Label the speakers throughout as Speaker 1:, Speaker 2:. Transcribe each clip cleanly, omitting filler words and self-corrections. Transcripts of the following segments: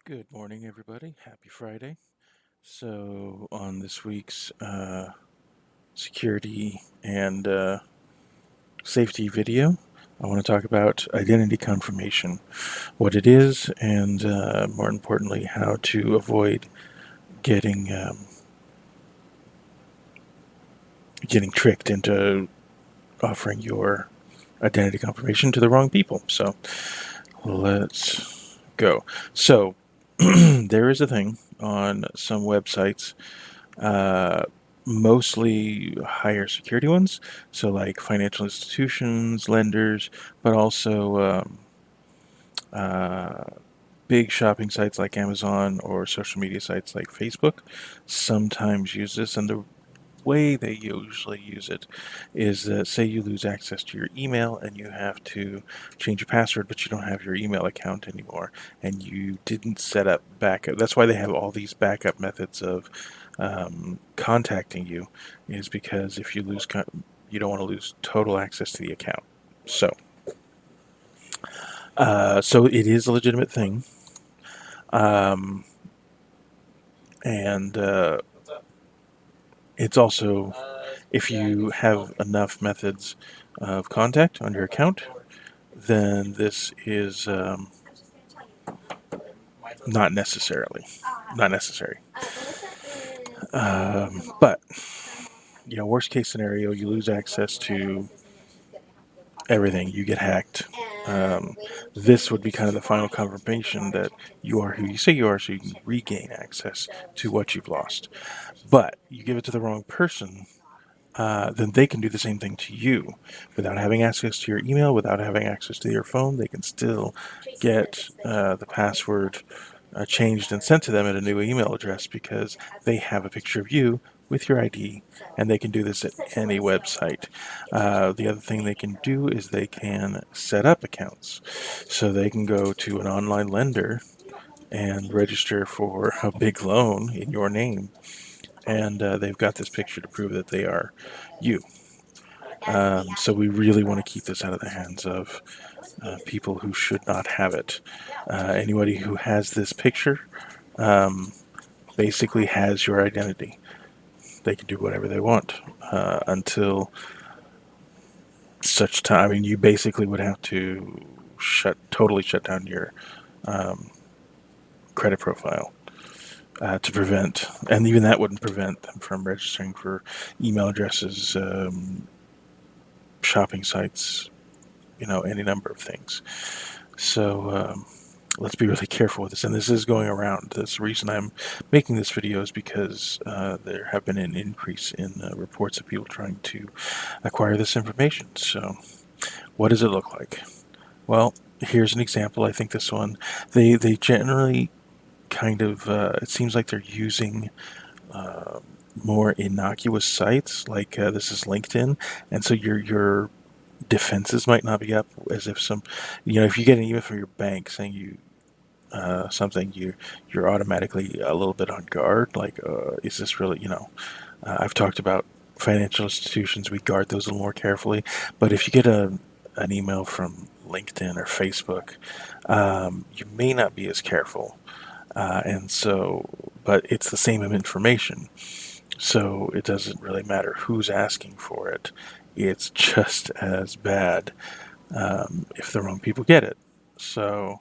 Speaker 1: Good morning, everybody. Happy Friday. So, on this week's security and safety video, I want to talk about identity confirmation, what it is, and more importantly, how to avoid getting getting tricked into offering your identity confirmation to the wrong people. So, let's go. So, there is a thing on some websites, uh, mostly higher security ones, so like financial institutions, lenders, but also uh, big shopping sites like Amazon or social media sites like Facebook sometimes use this. And the way they usually use it is that, say you lose access to your email and you have to change your password, but you don't have your email account anymore, and you didn't set up backup. That's why they have all these backup methods of contacting you, is because if you lose, you don't want to lose total access to the account. So it is a legitimate thing, um, and it's also, if you have enough methods of contact on your account, then this is not necessarily not necessary. But worst case scenario, you lose access to everything, you get hacked. This would be kind of the final confirmation that you are who you say you are, so you can regain access to what you've lost. But you give it to the wrong person, then they can do the same thing to you without having access to your email, without having access to your phone. They can still get the password changed and sent to them at a new email address because they have a picture of you with your ID, and they can do this at any website. The other thing they can do is they can set up accounts. So they can go to an online lender and register for a big loan in your name, and they've got this picture to prove that they are you. So we really want to keep this out of the hands of people who should not have it. Anybody who has this picture um, basically has your identity. They can do whatever they want until such time. I mean, you basically would have to totally shut down your um, credit profile to prevent, and even that wouldn't prevent them from registering for email addresses, shopping sites, any number of things. So let's be really careful with this. And this is going around. The reason I'm making this video is because there have been an increase in reports of people trying to acquire this information. So what does it look like? Well, here's an example. I think this one, they generally kind of, it seems like they're using uh, more innocuous sites, like this is LinkedIn, and so your defenses might not be up, as if if you get an email from your bank saying something, you're automatically a little bit on guard. Like, is this really? I've talked about financial institutions. We guard those a little more carefully. But if you get an email from LinkedIn or Facebook, you may not be as careful. But it's the same information, so it doesn't really matter who's asking for it. It's just as bad if the wrong people get it. So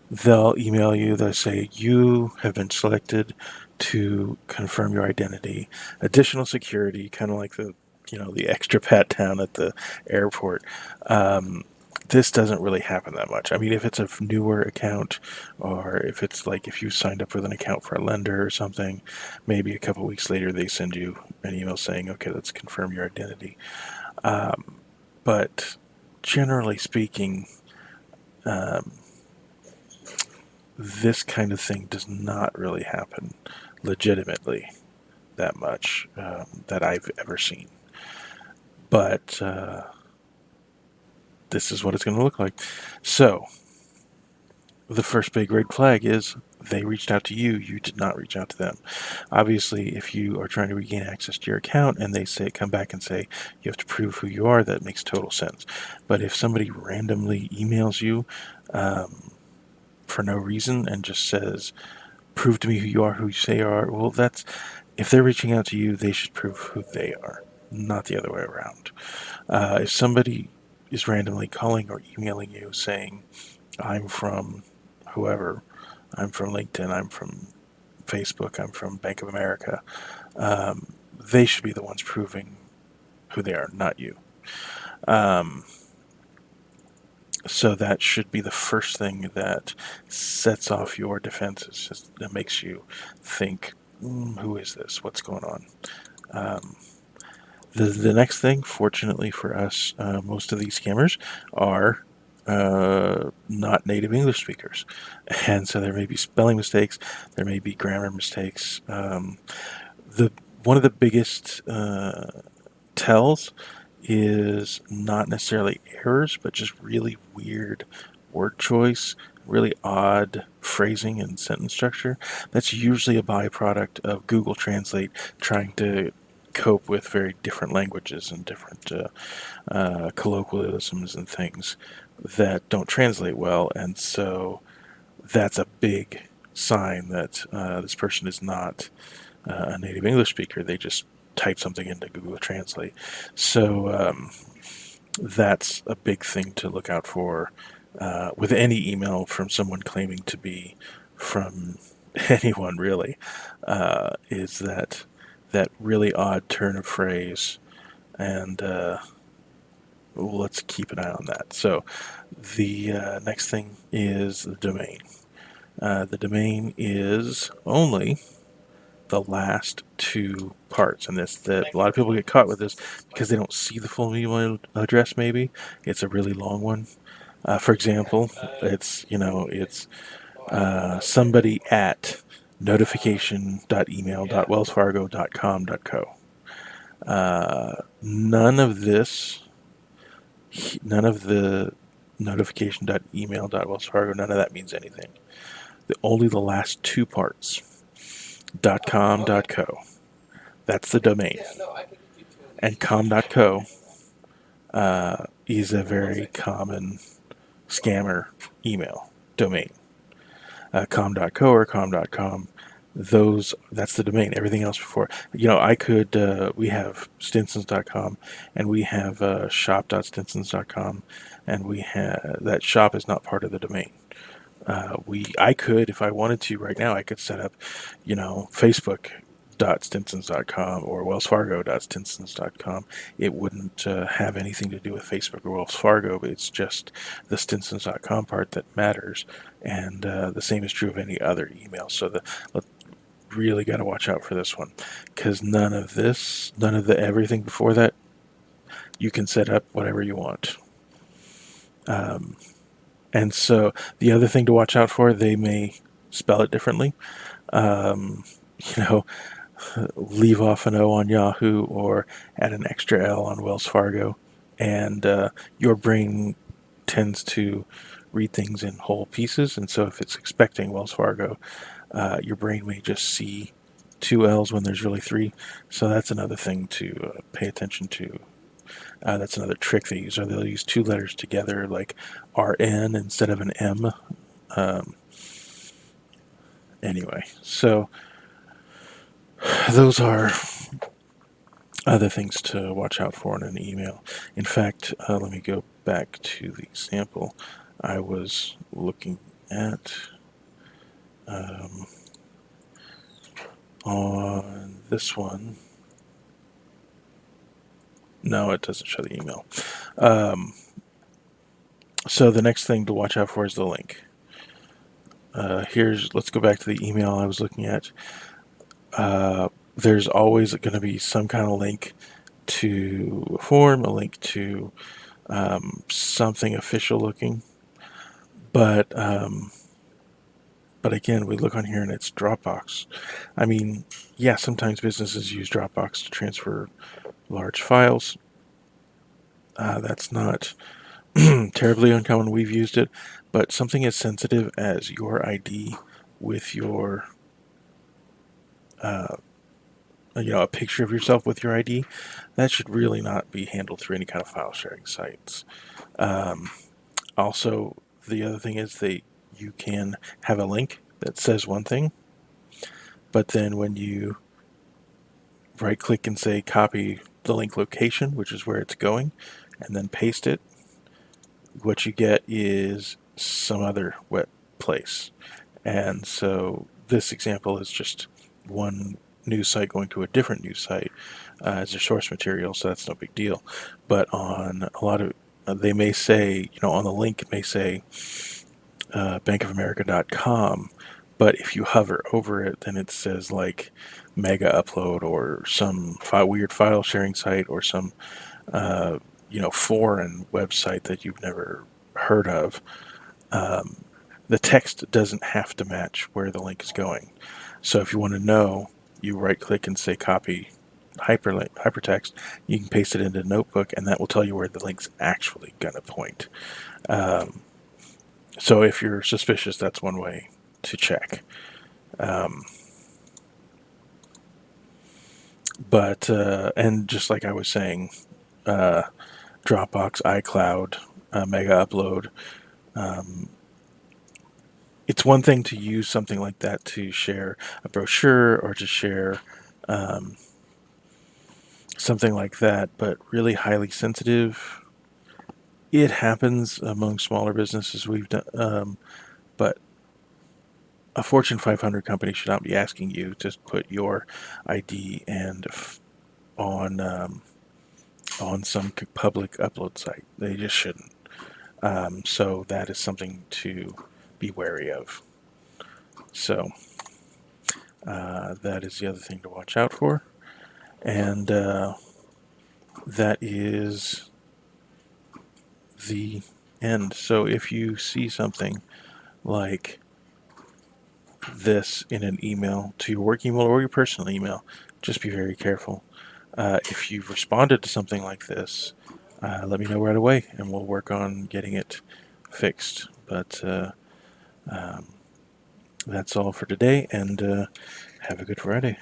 Speaker 1: they'll email you, they'll say, you have been selected to confirm your identity. Additional security, kind of like the extra pat down at the airport. Um, this doesn't really happen that much. I mean, if it's a newer account, or if it's like if you signed up with an account for a lender or something, maybe a couple weeks later they send you an email saying, okay, let's confirm your identity. But generally speaking, um, this kind of thing does not really happen legitimately that much that I've ever seen. But this is what it's going to look like. So, the first big red flag is they reached out to you, you did not reach out to them. Obviously, if you are trying to regain access to your account and they come back and say you have to prove who you are, that makes total sense. But if somebody randomly emails you, um, for no reason and just says, "Prove to me who you are, who you say you are." Well, that's if they're reaching out to you, they should prove who they are, not the other way around. If somebody is randomly calling or emailing you saying, "I'm from whoever," "I'm from LinkedIn," "I'm from Facebook," "I'm from Bank of America," they should be the ones proving who they are, not you. Um, so that should be the first thing that sets off your defenses. That makes you think, who is this? What's going on? Um, the next thing, fortunately for us, most of these scammers are not native English speakers. And so there may be spelling mistakes, there may be grammar mistakes. The One of the biggest tells is not necessarily errors, but just really weird word choice, really odd phrasing and sentence structure. That's usually a byproduct of Google Translate trying to cope with very different languages and different colloquialisms and things that don't translate well. And so that's a big sign that this person is not a native English speaker. They just type something into Google Translate. So that's a big thing to look out for with any email from someone claiming to be from anyone really, is that really odd turn of phrase, and let's keep an eye on that. So the next thing is the domain. The domain is only the last two parts, and this that a lot of people get caught with this because they don't see the full email address. Maybe it's a really long one. For example, it's somebody at notification.email.wellsfargo.com.co. None of this, none of the notification.email.wellsfargo, none of that means anything. Only the last two parts, .com.co. That's the domain. And com.co is a very common scammer email domain. Com.co or com.com, that's the domain. Everything else before, we have stinsons.com, and we have shop.stinsons.com, and we have that shop is not part of the domain. I could, if I wanted to right now, I could set up, Facebook.stinsons.com or wellsfargo.stinsons.com. It wouldn't have anything to do with Facebook or Wells Fargo, but it's just the stinsons.com part that matters. And the same is true of any other email. So really got to watch out for this one, because none of the everything before that, you can set up whatever you want. And so the other thing to watch out for, they may spell it differently. Um, you know, leave off an O on Yahoo or add an extra L on Wells Fargo, and your brain tends to read things in whole pieces. And so if it's expecting Wells Fargo, your brain may just see two L's when there's really three. So that's another thing to pay attention to. That's another trick they use, or they'll use two letters together, like RN instead of an M. Um, anyway, so those are other things to watch out for in an email. In fact, let me go back to the example I was looking at on this one. No, it doesn't show the email. So the next thing to watch out for is the link. Let's go back to the email I was looking at. There's always going to be some kind of link to a form, a link to something official looking. But again, we look on here and it's Dropbox. I mean, yeah, sometimes businesses use Dropbox to transfer large files. That's not terribly uncommon. We've used it, but something as sensitive as your ID with your, a picture of yourself with your ID, that should really not be handled through any kind of file sharing sites. Also, the other thing is they you can have a link that says one thing, but then when you right click and say copy the link location, which is where it's going, and then paste it, what you get is some other web place. And so this example is just one news site going to a different news site as their source material, so that's no big deal. But on a lot of, they may say, on the link, it may say bankofamerica.com, but if you hover over it, then it says like mega upload or some weird file sharing site or some foreign website that you've never heard of. Um, the text doesn't have to match where the link is going. So if you want to know, you right click and say copy hypertext. You can paste it into Notebook, and that will tell you where the link's actually going to point. Um, so if you're suspicious, that's one way to check. Um, and just like I was saying, uh, Dropbox, iCloud, Mega Upload. Um, it's one thing to use something like that to share a brochure or to share um, something like that, but really highly sensitive. It happens among smaller businesses we've done, but a Fortune 500 company should not be asking you to put your ID and on on some public upload site. They just shouldn't. So that is something to be wary of. So that is the other thing to watch out for, and that is the end. So if you see something like this in an email to your work email or your personal email, just be very careful. If you've responded to something like this, let me know right away and we'll work on getting it fixed. But um, that's all for today, and have a good Friday.